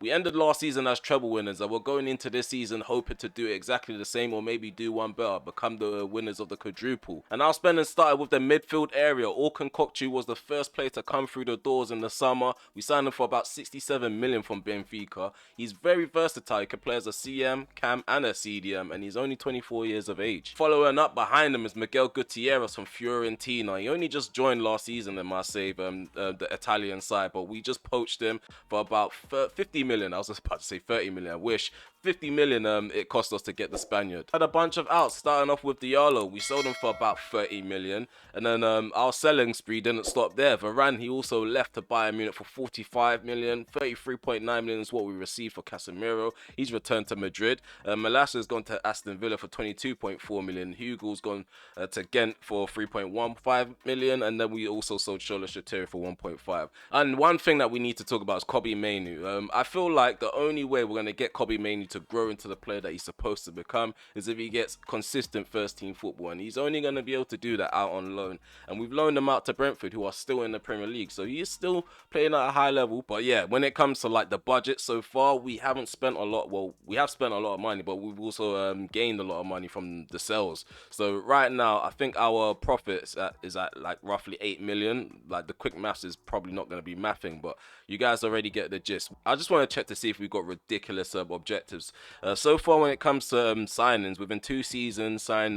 We ended last season as treble winners, and we're going into this season hoping to do exactly the same or maybe do one better, become the winners of the quadruple. And our spending started with the midfield area. Orkun Kokchu was the first player to come through the doors in the summer. We signed him for about 67 million from Benfica. He's very versatile. He can play as a CM, CAM and a CDM, and he's only 24 years of age. Following up behind him is Miguel Gutierrez from Fiorentina. He only just joined last season in Marseille, the Italian side, but we just poached him for about 50 million. I was just about to say 30 million. I wish. 50 million it cost us to get the Spaniard. Had a bunch of outs, starting off with Diallo. We sold him for about 30 million. And then our selling spree didn't stop there. Varane, he also left to Bayern Munich for 45 million. 33.9 million is what we received for Casemiro. He's returned to Madrid. Malacia's gone to Aston Villa for 22.4 million. Hugo's gone to Ghent for 3.15 million. And then we also sold Shola Shatiri for 1.5. And one thing that we need to talk about is Kobbie Mainoo. I feel like the only way we're going to get Kobbie Mainoo to grow into the player that he's supposed to become is if he gets consistent first team football, and he's only going to be able to do that out on loan. And we've loaned him out to Brentford, who are still in the Premier League, so he is still playing at a high level. But yeah, when it comes to like the budget so far, we haven't spent a lot. Well, we have spent a lot of money, but we've also gained a lot of money from the sales. So right now, I think our profits is at like roughly 8 million. Like the quick maths is probably not going to be mathing, but you guys already get the gist. I just want to check to see if we've got ridiculous objectives. So far, when it comes to signings, within 2 seasons, signed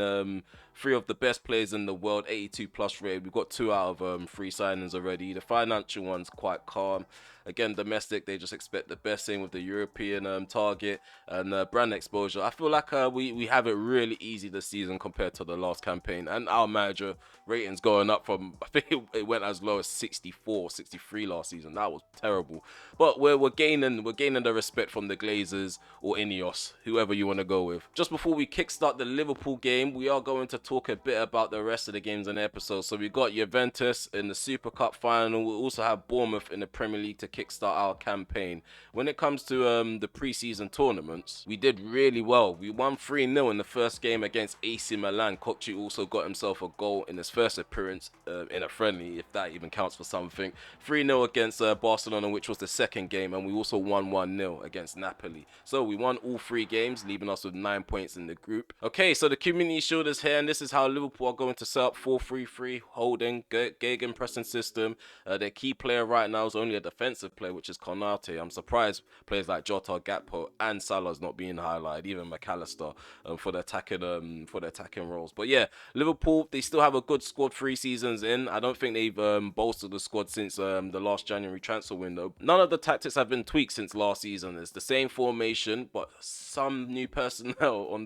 3 of the best players in the world, 82 plus rated. We've got 2 out of 3 signings already. The financial one's quite calm. Again, domestic, they just expect the best thing with the European target and brand exposure. I feel like we have it really easy this season compared to the last campaign. And our manager ratings going up from, I think it went as low as 64, 63 last season. That was terrible. But we're gaining the respect from the Glazers or Ineos, whoever you want to go with. Just before we kickstart the Liverpool game, we are going to talk a bit about the rest of the games in the episode. So we got Juventus in the Super Cup final. We'll also have Bournemouth in the Premier League to kickstart our campaign. When it comes to the pre-season tournaments, we did really well. We won 3-0 in the first game against AC Milan. Kokchu also got himself a goal in his first appearance in a friendly, if that even counts for something. 3-0 against Barcelona, which was the second game, and we also won 1-0 against Napoli. So we won all 3 games, leaving us with 9 points in the group. Okay, so the Community Shield is here, and this is how Liverpool are going to set up 4-3-3, holding, Gegen pressing system. Their key player right now is only a defensive player, which is Konate. I'm surprised players like Jota, Gakpo, and Salah's not being highlighted, even McAllister, for the attacking roles. But yeah, Liverpool, they still have a good squad 3 seasons in. I don't think they've bolstered the squad since the last January transfer window. None of the tactics have been tweaked since last season. It's the same formation, but some new personnel on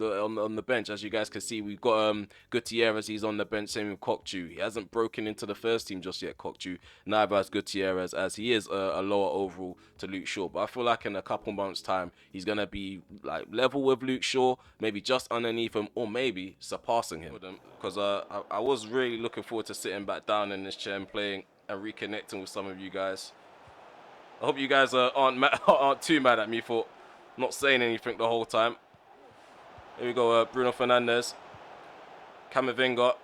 the bench. As you guys can see, we've got Gutierrez. He's on the bench. Same with Kokchu. He hasn't broken into the first team just yet. Kokchu, neither has Gutierrez, as he is a lower overall to Luke Shaw. But I feel like in a couple months' time, he's gonna be like level with Luke Shaw, maybe just underneath him, or maybe surpassing him. Because I was really looking forward to sitting back down in this chair and playing and reconnecting with some of you guys. I hope you guys aren't too mad at me for not saying anything the whole time. Here we go, Bruno Fernandes, Camavinga.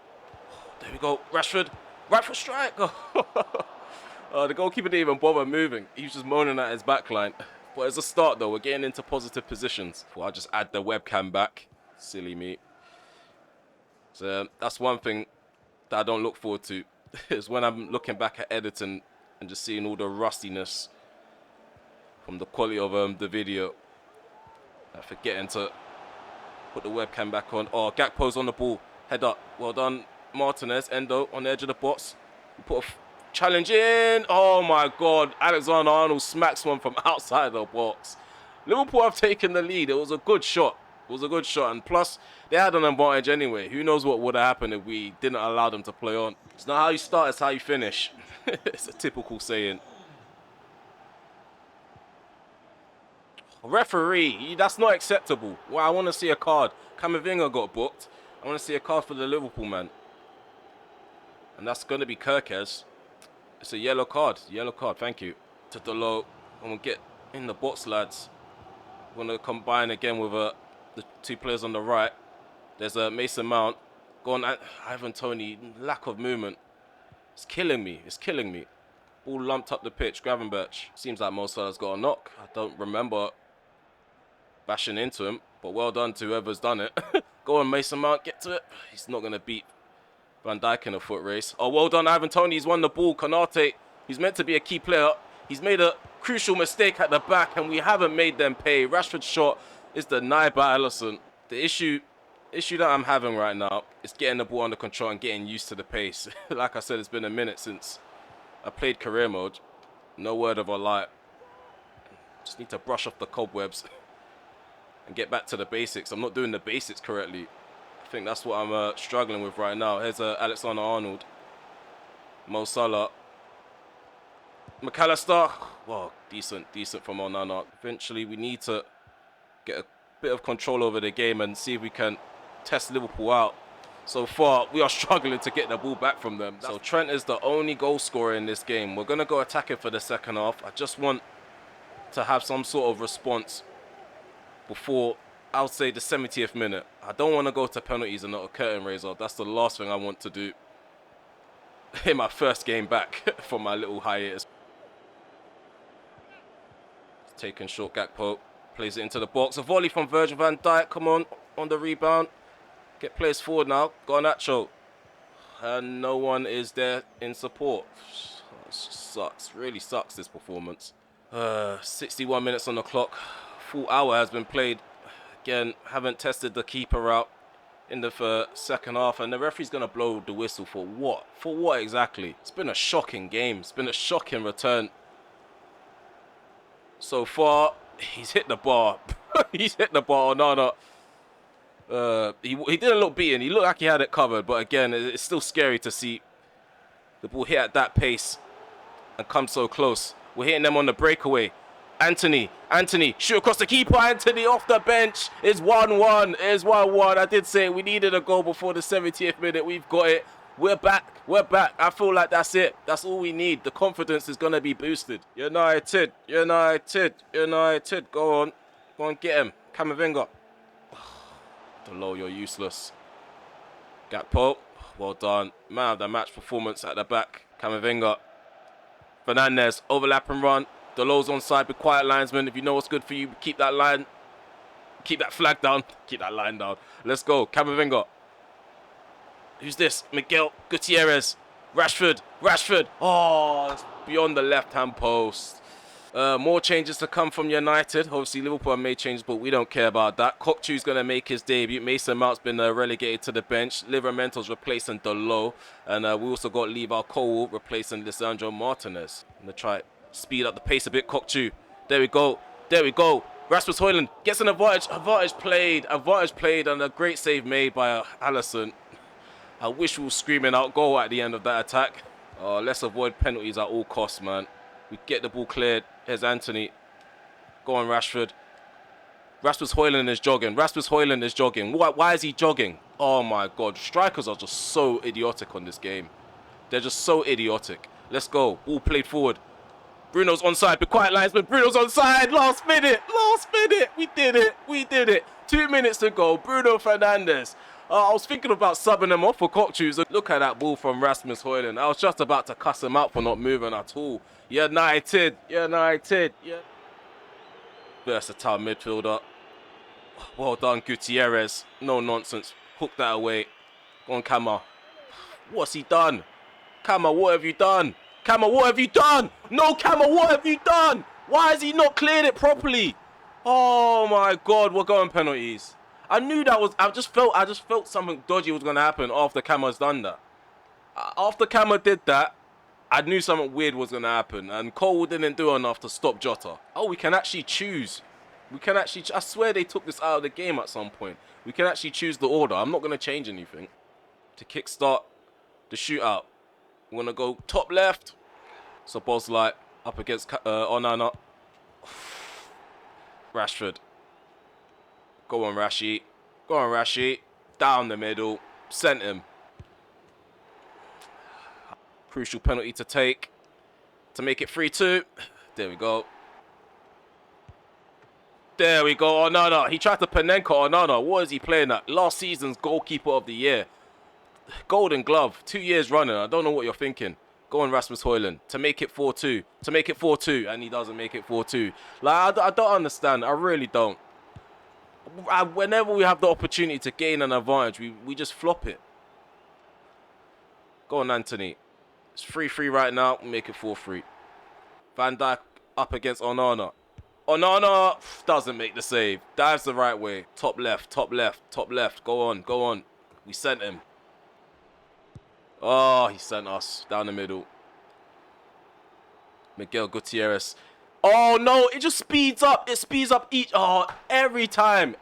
There we go, Rashford, right for strike. The goalkeeper didn't even bother moving. He was just moaning at his backline. But as a start, though, we're getting into positive positions. Well, I'll just add the webcam back. Silly me. So that's one thing that I don't look forward to, is when I'm looking back at editing and just seeing all the rustiness from the quality of the video. Forgetting to put the webcam back on. Oh, Gakpo's on the ball. Head up. Well done, Martinez. Endo on the edge of the box. We put a challenge in. Oh my God. Alexander-Arnold smacks one from outside the box. Liverpool have taken the lead. It was a good shot. It was a good shot. And plus, they had an advantage anyway. Who knows what would have happened if we didn't allow them to play on. It's not how you start, it's how you finish. It's a typical saying. Referee, that's not acceptable. Well, I want to see a card. Camavinga got booked. I want to see a card for the Liverpool man. And that's going to be Kirkes. It's a yellow card. Yellow card, thank you. To the low. And we'll get in the box, lads. We're going to combine again with the 2 players on the right. There's a Mason Mount. Go on, Ivan Toney. Lack of movement. It's killing me. It's killing me. Ball lumped up the pitch. Gravenberch. Seems like Mo Salah's got a knock. I don't remember bashing into him, but well done to whoever's done it. Go on, Mason Mount, get to it. He's not going to beat Van Dijk in a foot race. Oh, well done, Ivan Toney. He's won the ball. Konate, he's meant to be a key player. He's made a crucial mistake at the back, and we haven't made them pay. Rashford's shot is denied by Alisson. The issue that I'm having right now is getting the ball under control and getting used to the pace. Like I said, it's been a minute since I played career mode. No word of a lie. Just need to brush off the cobwebs and get back to the basics. I'm not doing the basics correctly. I think that's what I'm struggling with right now. Here's Alexander-Arnold. Mo Salah. McAllister. Well, decent from Onana. Eventually, we need to get a bit of control over the game and see if we can test Liverpool out. So far, we are struggling to get the ball back from them. So Trent is the only goal scorer in this game. We're going to go attacking for the second half. I just want to have some sort of response before, I would say, the 70th minute. I don't want to go to penalties and not a curtain raiser. That's the last thing I want to do in my first game back from my little hiatus. Taking short Gakpo. Plays it into the box. A volley from Virgil van Dijk. Come on the rebound. Get players forward now. Garnacho. And no one is there in support. It sucks. Really sucks, this performance. 61 minutes on the clock. Full hour has been played. Again, haven't tested the keeper out in the second half. And the referee's going to blow the whistle for what? For what exactly? It's been a shocking game. It's been a shocking return so far. He's hit the bar. He's hit the bar. No. He didn't look beaten. He looked like he had it covered. But again, it's still scary to see the ball hit at that pace and come so close. We're hitting them on the breakaway. Anthony, shoot across the keeper. Anthony off the bench. It's 1-1. It's 1-1. I did say we needed a goal before the 70th minute. We've got it. We're back. I feel like that's it. That's all we need. The confidence is going to be boosted. United. Go on, get him. Camavinga. Delo, you're useless. Gakpo. Well done. Man of the match performance at the back. Camavinga. Fernandez. Overlap and run. Delo's onside. Be quiet, linesman. If you know what's good for you, keep that line. Keep that flag down. Keep that line down. Let's go. Camavinga. Who's this? Miguel Gutierrez. Rashford. Oh, that's beyond the left-hand post. More changes to come from United. Obviously, Liverpool have made changes, but we don't care about that. Kokchu's going to make his debut. Mason Mount's been relegated to the bench. Livermento's replacing Delo. And we also got Levi Cole replacing Lisandro Martinez. I'm going to try speed up the pace a bit. Kokchu. There we go. Rasmus Højlund gets an advantage. Advantage played and a great save made by Alisson. I wish we were screaming out goal at the end of that attack. Let's avoid penalties at all costs, man. We get the ball cleared. Here's Anthony. Go on, Rashford. Rasmus Højlund is jogging. Why is he jogging? Oh, my God. Strikers are just so idiotic on this game. They're just so idiotic. Let's go. Ball played forward. Bruno's onside. Be quiet, linesman. Bruno's onside. Last minute. We did it. 2 minutes to go. Bruno Fernandes. I was thinking about subbing him off for Kokchu. Look at that ball from Rasmus Højlund. I was just about to cuss him out for not moving at all. United. Versatile midfielder. Well done, Gutierrez. No nonsense. Hook that away. Go on, Kama. What's he done? Kama, what have you done? No, Kama, what have you done? Why has he not cleared it properly? Oh my God, we're going penalties. I knew that was. I just felt something dodgy was going to happen after Kama's done that. After Kama did that, I knew something weird was going to happen. And Cole didn't do enough to stop Jota. Oh, we can actually choose. I swear they took this out of the game at some point. We can actually choose the order. I'm not going to change anything. To kickstart the shootout, I'm going to go top left. So Bosley up against Onana. Rashford. Go on, Rashi. Down the middle. Sent him. Crucial penalty to take. To make it 3-2. There we go. Onana. He tried to Panenka Onana. What is he playing at? Last season's goalkeeper of the year. Golden glove. 2 years running. I don't know what you're thinking. Go on, Rasmus Højlund, to make it 4-2. To make it 4-2, and he doesn't make it 4-2. Like, I don't understand. I really don't. Whenever we have the opportunity to gain an advantage, we just flop it. Go on, Anthony. It's 3-3 right now. We make it 4-3. Van Dijk up against Onana. Onana doesn't make the save. Dives the right way. Top left, top left, top left. Go on, go on. We sent him. Oh, he sent us down the middle. Miguel Gutierrez. Oh, no, it just speeds up. It speeds up each. Oh, every time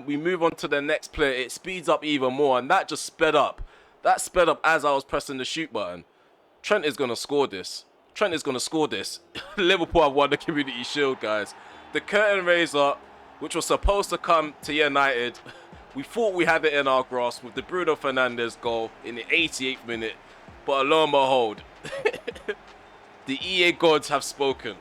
we move on to the next player, it speeds up even more. And that just sped up. That sped up as I was pressing the shoot button. Trent is going to score this. Trent is going to score this. Liverpool have won the Community Shield, guys. The curtain raiser, which was supposed to come to United, we thought we had it in our grasp with the Bruno Fernandes goal in the 88th minute. But lo and behold, the EA gods have spoken.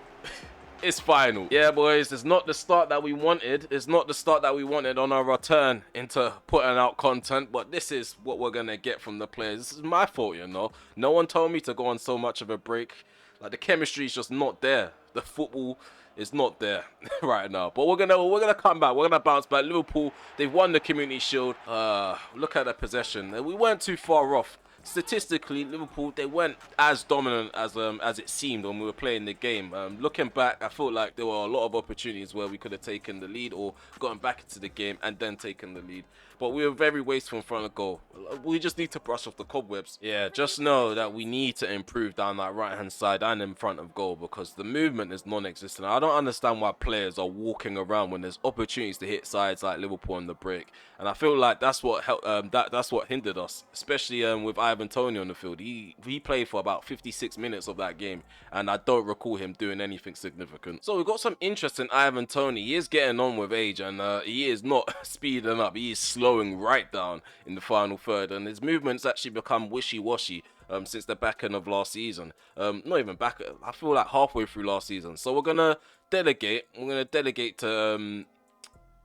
It's final. Yeah, boys, it's not the start that we wanted. It's not the start that we wanted on our return into putting out content, but this is what we're going to get from the players. This is my fault, you know. No one told me to go on so much of a break. Like, the chemistry is just not there. The football is not there right now. But we're gonna come back. We're gonna bounce back. Liverpool, they've won the Community Shield. Look at the possession. We weren't too far off. Statistically, Liverpool, they weren't as dominant as it seemed when we were playing the game. Looking back, I felt like there were a lot of opportunities where we could have taken the lead or gotten back into the game and then taken the lead. But we were very wasteful in front of goal. We just need to brush off the cobwebs. Yeah, just know that we need to improve down that right-hand side and in front of goal because the movement is non-existent. I don't understand why players are walking around when there's opportunities to hit sides like Liverpool on the break. And I feel like that's what helped, that's what hindered us, especially with Ivan Toney on the field. He played for about 56 minutes of that game, and I don't recall him doing anything significant. So we've got some interest in Ivan Toney. He is getting on with age, and he is not speeding up. He is slowing right down in the final third, and his movements actually become wishy-washy since the back end of last season. Not even back, I feel like halfway through last season. So we're gonna delegate. We're gonna delegate to.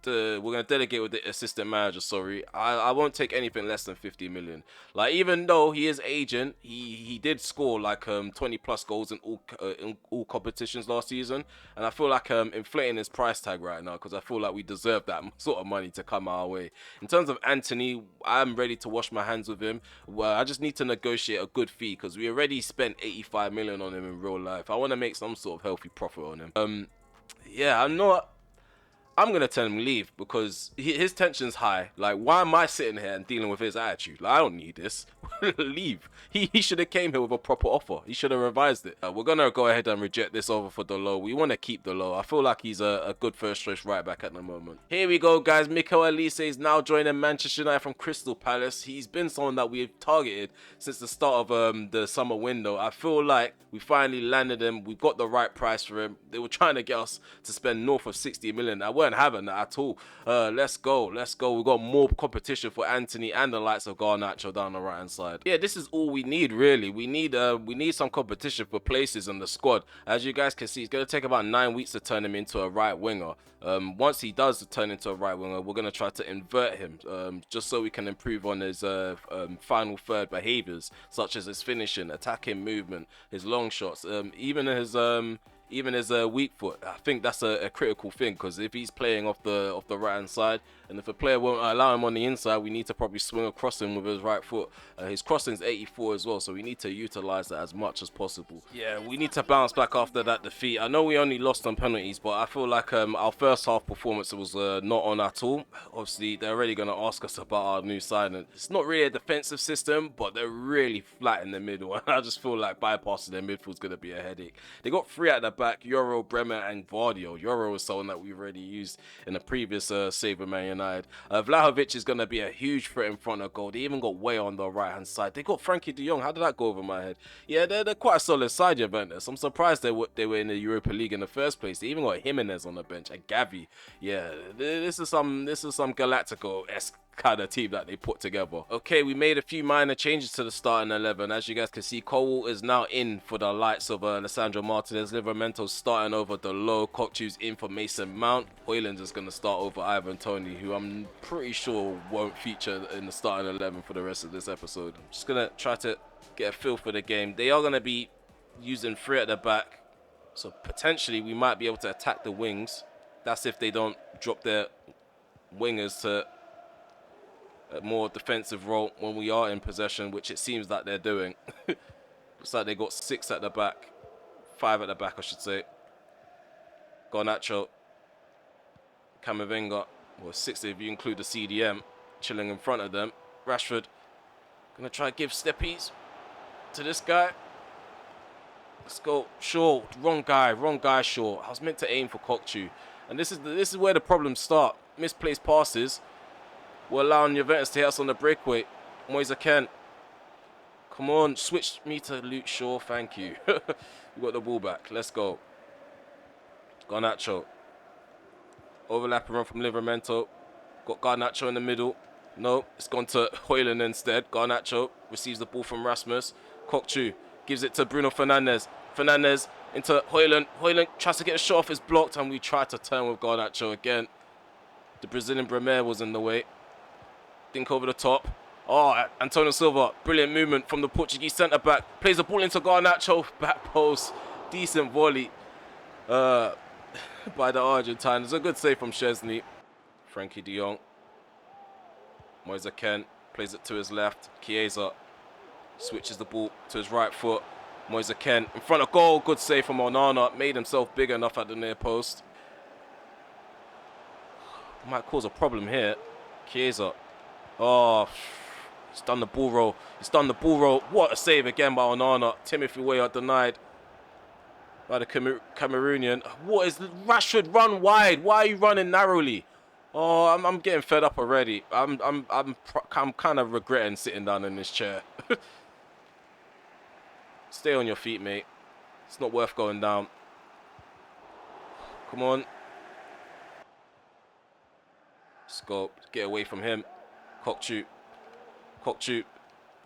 We're going to delegate with the assistant manager, sorry. I won't take anything less than 50 million. Like, even though he is agent, he did score like 20 plus goals in all competitions last season. And I feel like inflating his price tag right now because I feel like we deserve that sort of money to come our way. In terms of Anthony, I'm ready to wash my hands with him. Well, I just need to negotiate a good fee because we already spent 85 million on him in real life. I want to make some sort of healthy profit on him. Yeah, I'm going to tell him leave because his tension's high. Like, why am I sitting here and dealing with his attitude? Like, I don't need this. Leave. He should have came here with a proper offer. He should have revised it. We're going to go ahead and reject this offer for Delo. We want to keep Delo. I feel like he's a good first choice right back at the moment. Here we go, guys. Mikel Elise is now joining Manchester United from Crystal Palace. He's been someone that we've targeted since the start of the summer window. I feel like we finally landed him. We got the right price for him. They were trying to get us to spend north of 60 million. I weren't having that at all. Let's go. We've got more competition for Anthony and the likes of Garnacho down the right hand side. Yeah, this is all we need really. We need some competition for places in the squad. As you guys can see, it's going to take about 9 weeks to turn him into a right winger. Once he does turn into a right winger, we're going to try to invert him just so we can improve on his final third behaviors, such as his finishing, attacking movement, his long shots, even his weak foot. I think that's a critical thing because if he's playing off the right hand side, and if a player won't allow him on the inside, we need to probably swing across him with his right foot. His crossing's 84 as well, so we need to utilize that as much as possible. Yeah, we need to bounce back after that defeat. I know we only lost on penalties, but I feel like our first half performance was not on at all. Obviously, they're already going to ask us about our new signing. It's not really a defensive system, but they're really flat in the middle. And I just feel like bypassing their midfield is going to be a headache. They got three at the back, Euro, Bremer, and Vardio. Euro is someone that we've already used in a previous save with Man United. Vlahovic is going to be a huge threat in front of goal. They even got Way on the right hand side. They got Frankie de Jong. How did that go over my head? Yeah, they're quite a solid side, Juventus. I'm surprised they were in the Europa League in the first place. They even got Jimenez on the bench and Gavi. Yeah, this is some Galactico-esque kind of team that they put together. Okay, we made a few minor changes to the starting 11. As you guys can see, Cole is now in for the likes of Alessandro Martinez. Livermento's starting over the low. Kokchu's in for Mason Mount. Højlund is going to start over Ivan Toney, who I'm pretty sure won't feature in the starting 11 for the rest of this episode. I'm just going to try to get a feel for the game. They are going to be using 3 at the back. So potentially we might be able to attack the wings. That's if they don't drop their wingers to a more defensive role when we are in possession, which it seems that they're doing. Looks like they got 6 at the back. 5 at the back, I should say. Garnacho. Camavinga. Well, 6 if you include the CDM. Chilling in front of them. Rashford. Gonna try to give steppies to this guy. Let's go. Shaw. Wrong guy, Shaw. I was meant to aim for Kokchu. And this is where the problems start. Misplaced passes. We're allowing Juventus to hit us on the breakaway. Moise Kean. Come on, switch me to Luke Shaw, thank you. We got the ball back, let's go. Garnacho. Overlapping run from Livramento. Got Garnacho in the middle. No, it's gone to Højlund instead. Garnacho receives the ball from Rasmus. Kokchu gives it to Bruno Fernandes. Fernandes into Højlund. Højlund tries to get a shot off, is blocked, and we try to turn with Garnacho again. The Brazilian Bremer was in the way. Dink over the top. Oh, Antonio Silva, brilliant movement from the Portuguese centre-back. Plays the ball into Garnacho, back post. Decent volley by the Argentine. It's a good save from Szczesny. Frankie de Jong. Moise Kean plays it to his left. Chiesa switches the ball to his right foot. Moise Kean in front of goal. Good save from Onana. Made himself big enough at the near post. Might cause a problem here. Chiesa. Oh, he's done the ball roll. He's done the ball roll. What a save again by Onana. Timothy Weah denied by the Cameroonian. What is Rashford? Run wide. Why are you running narrowly? Oh, I'm getting fed up already. I'm kind of regretting sitting down in this chair. Stay on your feet, mate. It's not worth going down. Come on. Let's go. Get away from him. Kokchu.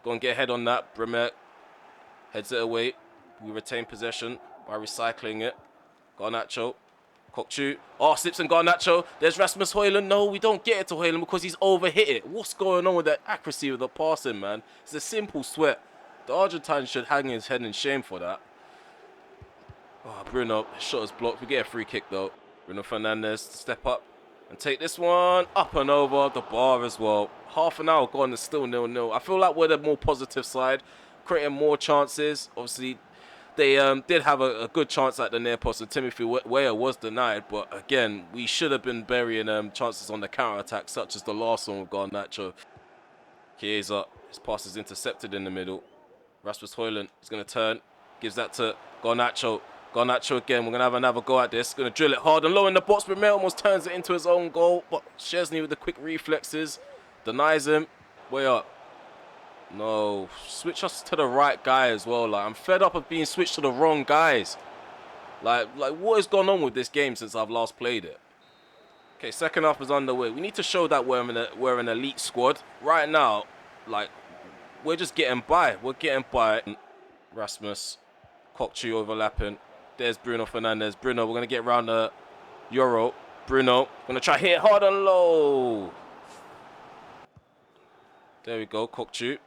Go and get a head on that. Bremer heads it away. We retain possession by recycling it. Garnacho. Kokchu. Oh, slips and Garnacho. There's Rasmus Højlund. No, we don't get it to Højlund because he's overhit it. What's going on with that accuracy with the passing, man? It's a simple sweat. The Argentine should hang his head in shame for that. Oh, Bruno. Shot is blocked. We get a free kick, though. Bruno Fernandes, step up and take this one up and over the bar as well. Half an hour gone and still 0-0. I feel like we're the more positive side, creating more chances. Obviously, they did have a good chance at the near post, and Timothy Weah was denied. But again, we should have been burying chances on the counter-attack, such as the last one with Garnacho. Chiesa, his pass is intercepted in the middle. Rasmus Højlund is going to turn, gives that to Garnacho. Garnacho again, we're going to have another go at this. Going to drill it hard and low in the box, but Bremer almost turns it into his own goal. But Szczesny with the quick reflexes, denies him. Way up. No, switch us to the right guy as well. Like, I'm fed up of being switched to the wrong guys. Like what has gone on with this game since I've last played it? Okay, second half is underway. We need to show that we're an elite squad. Right now, like, we're just getting by. We're getting by. Rasmus, Kokchu overlapping. There's Bruno Fernandes. Bruno, we're going to get around the Euro. Bruno, going to try hit hard and low. There we go, Kokchu.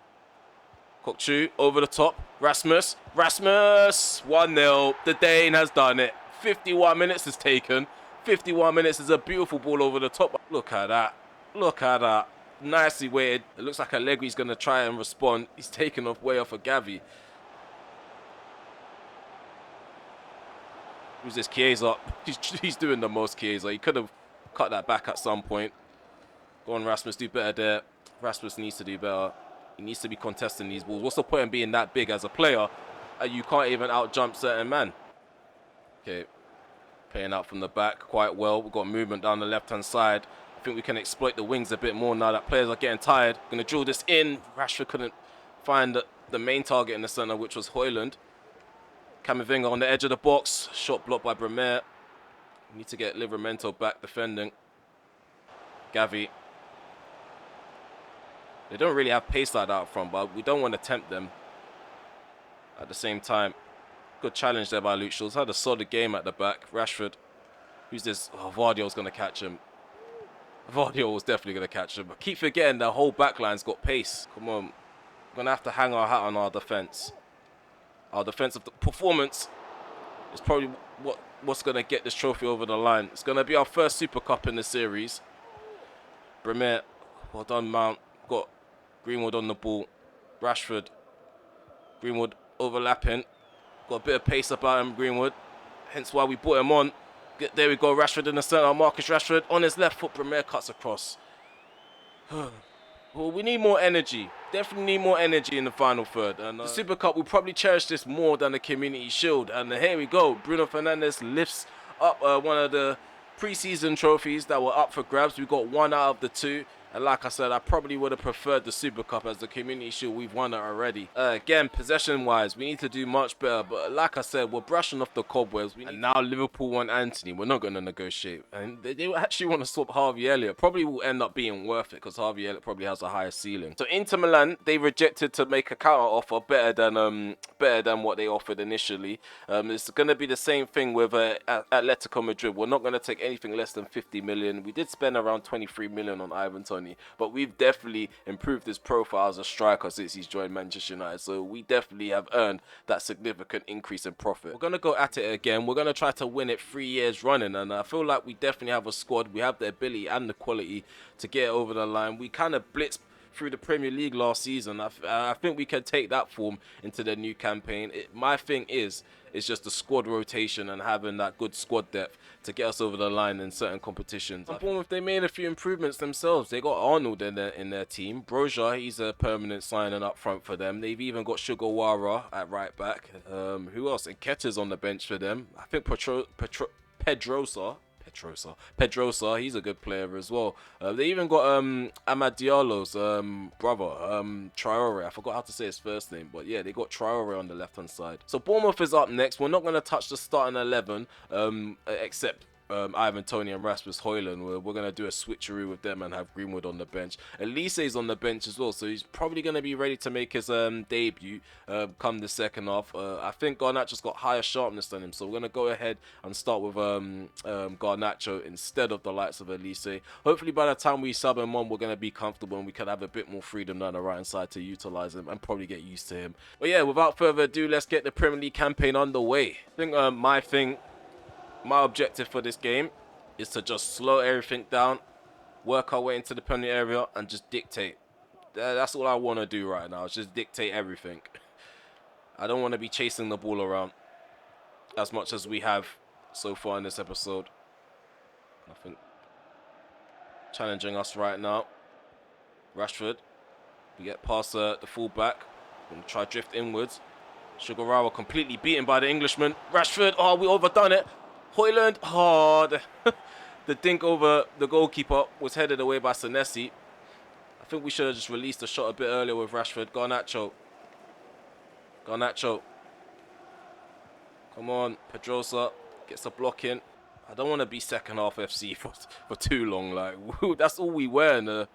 Kokchu, over the top. Rasmus. 1-0. The Dane has done it. 51 minutes is taken. 51 minutes is a beautiful ball over the top. Look at that. Nicely weighted. It looks like Allegri's going to try and respond. He's taken way off of Gavi. Who's this? Chiesa. He's doing the most, Chiesa. He could have cut that back at some point. Go on, Rasmus. Do better there. Rasmus needs to do better. He needs to be contesting these balls. What's the point in being that big as a player? You can't even out-jump certain men. Okay. Playing out from the back quite well. We've got movement down the left-hand side. I think we can exploit the wings a bit more now that players are getting tired. Going to drill this in. Rashford couldn't find the main target in the centre, which was Højlund. Camavinga on the edge of the box. Shot blocked by Bremer. We need to get Livramento back defending. Gavi. They don't really have pace like that up front, but we don't want to tempt them at the same time. Good challenge there by Luke Shaw. Had a solid game at the back. Rashford. Who's this? Oh, Vardio's going to catch him. Vardio was definitely going to catch him. But keep forgetting the whole backline's got pace. Come on. Going to have to hang our hat on our defence. Our defensive performance is probably what's going to get this trophy over the line. It's going to be our first Super Cup in the series. Bremer, well done, Mount. Got Greenwood on the ball. Rashford. Greenwood overlapping. Got a bit of pace about him, Greenwood. Hence why we brought him on. There we go, Rashford in the centre. Marcus Rashford on his left foot. Bremer cuts across. Well, we need more energy. Definitely need more energy in the final third. And the Super Cup, we'll probably cherish this more than the Community Shield. And here we go. Bruno Fernandes lifts up one of the pre-season trophies that were up for grabs. We got 1 out of the 2. And like I said, I probably would have preferred the Super Cup as the Community Shield. We've won it already. Again, possession-wise, we need to do much better. But like I said, we're brushing off the cobwebs. And now Liverpool want Anthony. We're not going to negotiate. And they actually want to swap Harvey Elliott. Probably will end up being worth it because Harvey Elliott probably has a higher ceiling. So Inter Milan, they rejected to make a counter offer better than what they offered initially. It's going to be the same thing with Atletico Madrid. We're not going to take anything less than 50 million. We did spend around 23 million on Ivan Toney. But we've definitely improved his profile as a striker since he's joined Manchester United. So we definitely have earned that significant increase in profit. We're going to go at it again. We're going to try to win it 3 years running. And I feel like we definitely have a squad. We have the ability and the quality to get over the line. We kind of blitzed through the Premier League last season. I think we can take that form into the new campaign. My thing is just the squad rotation and having that good squad depth to get us over the line in certain competitions. And Bournemouth, they made a few improvements themselves. They got Arnold in their team. Broja, he's a permanent signing up front for them. They've even got Sugawara at right back. Who else? Nketiah's on the bench for them. I think Pedrosa, he's a good player as well. They even got Amad Diallo's brother, Traore. I forgot how to say his first name, but yeah, they got Traore on the left-hand side. So Bournemouth is up next. We're not going to touch the starting 11, except Ivan Toney and Rasmus Højlund. We're going to do a switcheroo with them and have Greenwood on the bench. Elise's on the bench as well, so he's probably going to be ready to make his debut come the second half. I think Garnacho's got higher sharpness than him, so we're going to go ahead and start with Garnacho instead of the likes of Elise. Hopefully by the time we sub him on, we're going to be comfortable and we can have a bit more freedom down the right-hand side to utilise him and probably get used to him. But yeah, without further ado, let's get the Premier League campaign underway. I think my objective for this game is to just slow everything down, work our way into the penalty area, and just dictate. That's all I want to do right now, is just dictate everything. I don't want to be chasing the ball around as much as we have so far in this episode. Nothing challenging us right now. Rashford, we get past the fullback. We're going to try drift inwards. Sugawara completely beaten by the Englishman. Rashford, oh, we overdone it. Højlund, the dink over the goalkeeper was headed away by Senesi. I think we should have just released the shot a bit earlier with Rashford. Garnacho. Come on, Pedrosa gets a block in. I don't want to be second half FC for too long. Like, that's all we were in the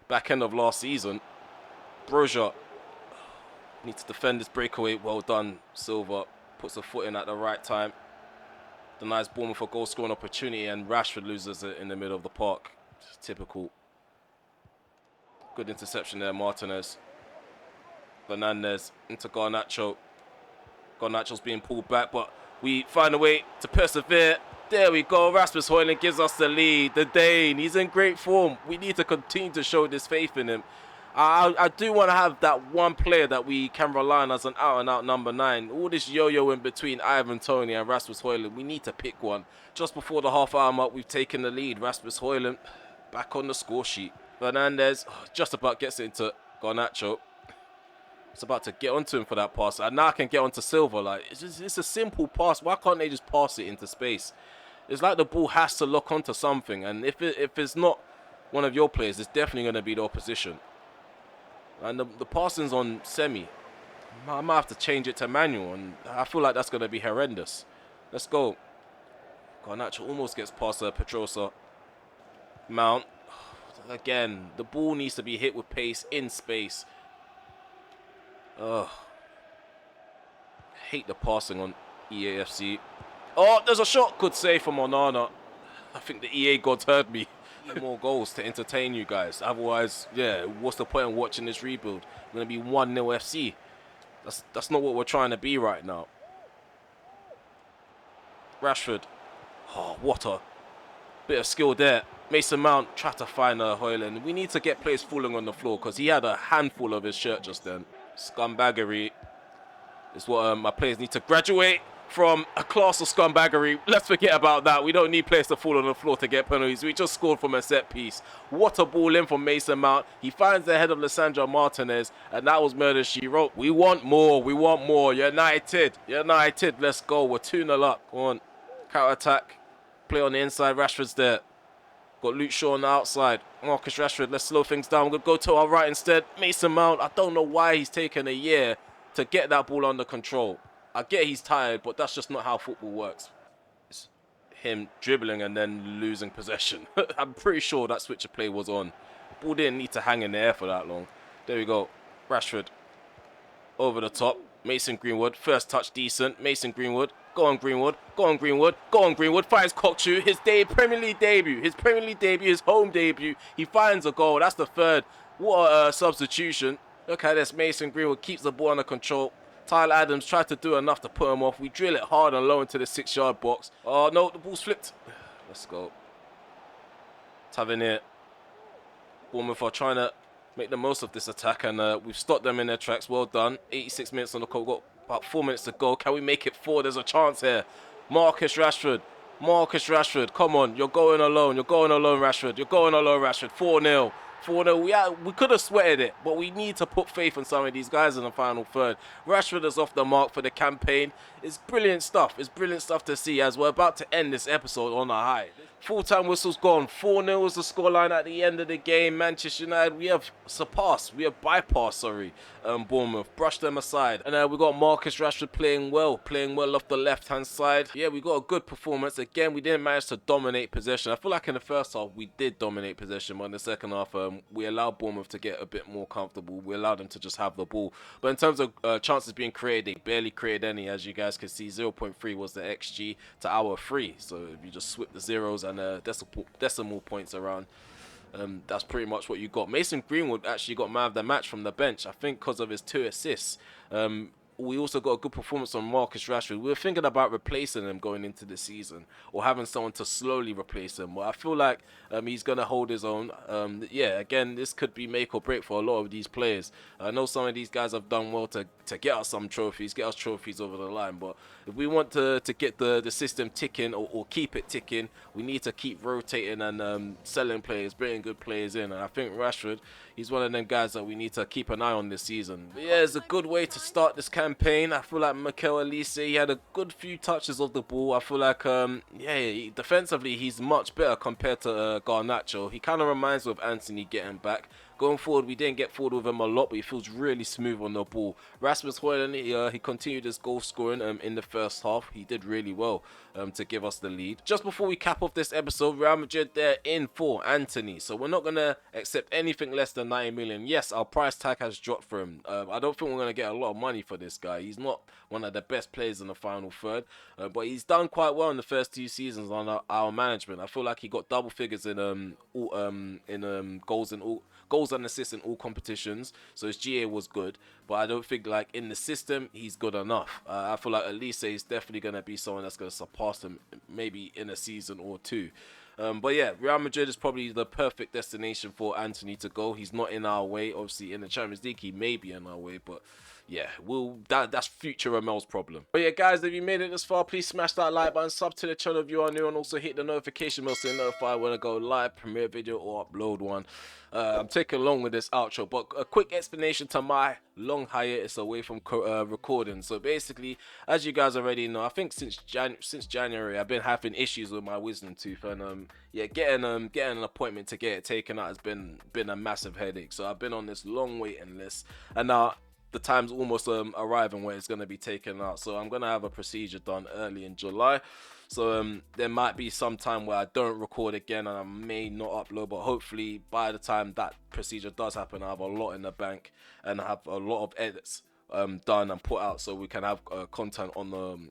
back end of last season. Broja needs to defend this breakaway. Well done, Silva. Puts a foot in at the right time. Denies Bournemouth a goal scoring opportunity, and Rashford loses it in the middle of the park. Just typical. Good interception there, Martinez. Fernandes into Garnacho. Garnacho's being pulled back, but we find a way to persevere. There we go. Rasmus Højlund gives us the lead. The Dane, he's in great form. We need to continue to show this faith in him. I do want to have that one player that we can rely on as an out-and-out number 9. All this yo-yo in between Ivan Toney and Rasmus Højlund, we need to pick one. Just before the half-hour mark, we've taken the lead. Rasmus Højlund back on the score sheet. Fernandes just about gets it into Garnacho. It's about to get onto him for that pass. And now I can get onto Silva. Like, it's a simple pass. Why can't they just pass it into space? It's like the ball has to lock onto something. And if it's not one of your players, it's definitely going to be the opposition. And the passing's on semi. I might have to change it to manual, and I feel like that's going to be horrendous. Let's go. Garnacho almost gets past Pedrosa. Mount. Again, the ball needs to be hit with pace in space. Ugh. Hate the passing on EAFC. Oh, there's a shot. Good save from Onana. I think the EA gods heard me. need more goals to entertain you guys. Otherwise, yeah, what's the point of watching this rebuild? We're going to be 1-0 FC. That's not what we're trying to be right now. Rashford. Oh, what a bit of skill there. Mason Mount tried to find Højlund. We need to get players falling on the floor because he had a handful of his shirt just then. Scumbaggery is what my players need to graduate from a class of scumbaggery. Let's forget about that. We don't need players to fall on the floor to get penalties. We just scored from a set piece. What a ball in from Mason Mount. He finds the head of Lissandro Martinez, and that was murder she wrote. We want more. We want more. United. United. Let's go. We're 2-0 up. Go on. Counter attack. Play on the inside. Rashford's there. Got Luke Shaw on the outside. Marcus Rashford. Let's slow things down. We're going to go to our right instead. Mason Mount. I don't know why he's taken a year to get that ball under control. I get he's tired, but that's just not how football works. It's him dribbling and then losing possession. I'm pretty sure that switch of play was on. Ball didn't need to hang in the air for that long. There we go. Rashford. Over the top. Mason Greenwood. First touch decent. Mason Greenwood. Go on Greenwood. Go on Greenwood. Go on Greenwood. Finds Cockchu. His Premier League debut. His Premier League debut. His home debut. He finds a goal. That's the third. What a substitution. Look at this. Mason Greenwood keeps the ball under control. Tyler Adams tried to do enough to put him off. We drill it hard and low into the 6-yard box. Oh, no, the ball's flipped. Let's go. Tavernier. Bournemouth are trying to make the most of this attack, and we've stopped them in their tracks. Well done. 86 minutes on the clock. We've got about 4 minutes to go. Can we make it 4? There's a chance here. Marcus Rashford. Marcus Rashford. Come on. You're going alone. You're going alone, Rashford. You're going alone, Rashford. 4-0. 4-0. We could have sweated it, but we need to put faith in some of these guys in the final third. Rashford is off the mark for the campaign. It's brilliant stuff. It's brilliant stuff to see as we're about to end this episode on a high. Full-time whistle's gone. 4-0 was the scoreline at the end of the game. Manchester United, we have bypassed, Bournemouth. Brushed them aside. And we got Marcus Rashford playing well off the left-hand side. Yeah, we got a good performance. Again, we didn't manage to dominate possession. I feel like in the first half, we did dominate possession, but in the second half, we allowed Bournemouth to get a bit more comfortable. We allowed them to just have the ball. But in terms of chances being created, they barely created any. As you guys can see, 0.3 was the XG to our 3. So if you just swip the zeros and decimal points around, that's pretty much what you got. Mason Greenwood actually got man of the match from the bench, I think because of his 2 assists. We also got a good performance on Marcus Rashford. We were thinking about replacing him going into the season or having someone to slowly replace him. But I feel like he's going to hold his own. Yeah, again, this could be make or break for a lot of these players. I know some of these guys have done well to get us some trophies, get us trophies over the line. But if we want to get the system ticking or keep it ticking, we need to keep rotating and selling players, bringing good players in. And I think Rashford, he's one of them guys that we need to keep an eye on this season. But yeah, it's a good way to start this campaign. I feel like Mikel Elise, he had a good few touches of the ball. I feel like, defensively, he's much better compared to Garnacho. He kind of reminds me of Anthony getting back. Going forward, we didn't get forward with him a lot, but he feels really smooth on the ball. Rasmus Højlund, he continued his goal scoring in the first half. He did really well to give us the lead. Just before we cap off this episode, Real Madrid, they're in for Antony. So we're not going to accept anything less than 90 million. Yes, our price tag has dropped for him. I don't think we're going to get a lot of money for this guy. He's not one of the best players in the final third, but he's done quite well in the first 2 seasons on our management. I feel like he got double figures in goals and assists in all competitions, so his GA was good, but I don't think like in the system he's good enough. I feel like Elise is definitely going to be someone that's going to surpass him maybe in a season or 2. But yeah, Real Madrid is probably the perfect destination for Antony to go. He's not in our way. Obviously in the Champions League he may be in our way, but yeah, that's future Remel's problem. But yeah, guys, if you made it this far, please smash that like button, sub to the channel if you are new, and also hit the notification bell so you're notified when I go live, premiere video, or upload one. I'm taking long with this outro, but a quick explanation to my long hiatus away from recording. So basically, as you guys already know, I think since January I've been having issues with my wisdom tooth, and yeah, getting an appointment to get it taken out has been a massive headache. So I've been on this long waiting list, and now the time's almost arriving where it's going to be taken out. So I'm going to have a procedure done early in July. So there might be some time where I don't record again and I may not upload, but hopefully by the time that procedure does happen, I have a lot in the bank and I have a lot of edits done and put out, so we can have content on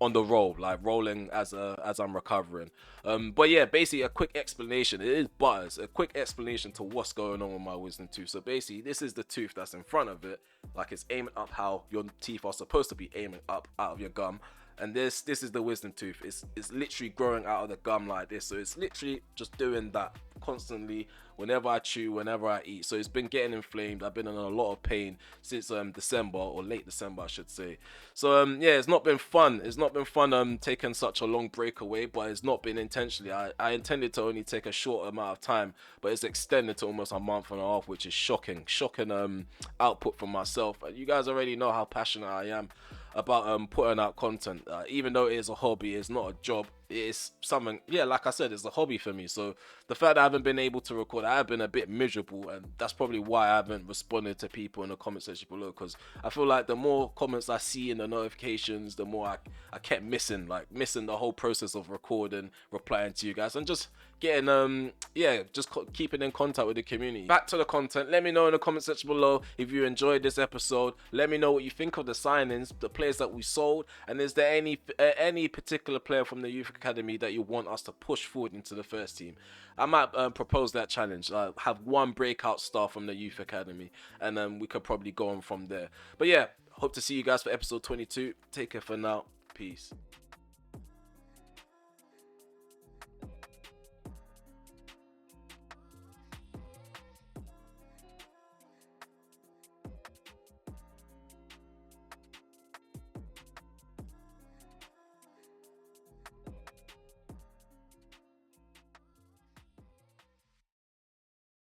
on the roll, like rolling as I'm recovering. But yeah, basically a quick explanation. It is butters. A quick explanation to what's going on with my wisdom tooth. So basically, this is the tooth that's in front of it, like it's aiming up how your teeth are supposed to be aiming up out of your gum. And this is the wisdom tooth. It's literally growing out of the gum like this. So it's literally just doing that constantly whenever I chew, whenever I eat. So it's been getting inflamed. I've been in a lot of pain since December, or late December I should say. So yeah, it's not been fun. It's not been fun taking such a long break away, but it's not been intentionally. I intended to only take a short amount of time, but it's extended to almost a month and a half, which is shocking output from myself. You guys already know how passionate I am about putting out content. Even though it is a hobby, it's not a job. It's something, yeah, like I said, it's a hobby for me. So the fact that I haven't been able to record, I have been a bit miserable, and that's probably why I haven't responded to people in the comment section below, because I feel like the more comments I see in the notifications, the more I kept missing the whole process of recording, replying to you guys, and just getting keeping in contact with the community. Back to the content. Let me know in the comment section below if you enjoyed this episode. Let me know what you think of the signings, the players that we sold, and is there any particular player from the youth academy that you want us to push forward into the first team. I might propose that challenge. Have one breakout star from the youth academy, and we could probably go on from there. But yeah, hope to see you guys for episode 22. Take care for now. Peace.